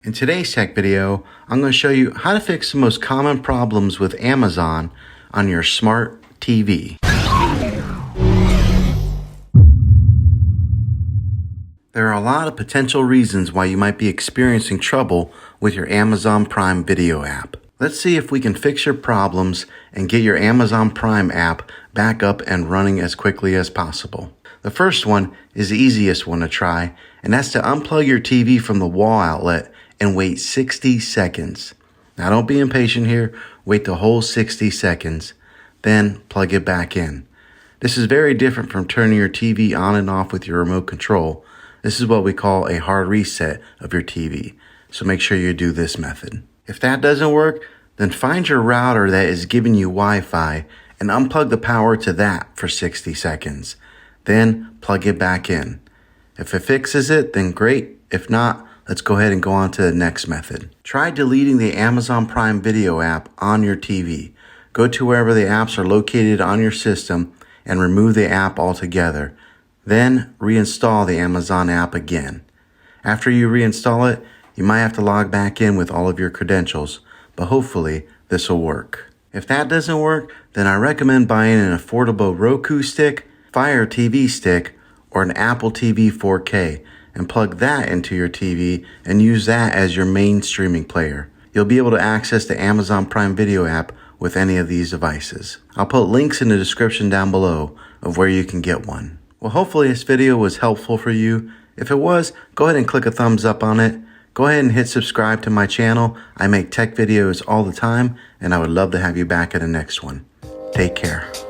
In today's tech video, I'm going to show you how to fix the most common problems with Amazon on your smart TV. There are a lot of potential reasons why you might be experiencing trouble with your Amazon Prime Video app. Let's see if we can fix your problems and get your Amazon Prime app back up and running as quickly as possible. The first one is the easiest one to try, and that's to unplug your TV from the wall outlet and wait 60 seconds. Now don't be impatient here, wait the whole 60 seconds, then plug it back in. This is very different from turning your TV on and off with your remote control. This is what we call a hard reset of your TV, so make sure you do this method. If that doesn't work, then find your router that is giving you Wi-Fi and unplug the power to that for 60 seconds. Then plug it back in. If it fixes it, then great. If not, let's go ahead and go on to the next method. Try deleting the Amazon Prime Video app on your TV. Go to wherever the apps are located on your system and remove the app altogether. Then reinstall the Amazon app again. After you reinstall it, you might have to log back in with all of your credentials, but hopefully this will work. If that doesn't work, then I recommend buying an affordable Roku stick, Fire TV stick, or an Apple TV 4K. And plug that into your TV and use that as your main streaming player. You'll be able to access the Amazon Prime Video app with any of these devices. I'll put links in the description down below of where you can get one. Well, hopefully this video was helpful for you. If it was, go ahead and click a thumbs up on it. Go ahead and hit subscribe to my channel. I make tech videos all the time, and I would love to have you back in the next one. Take care.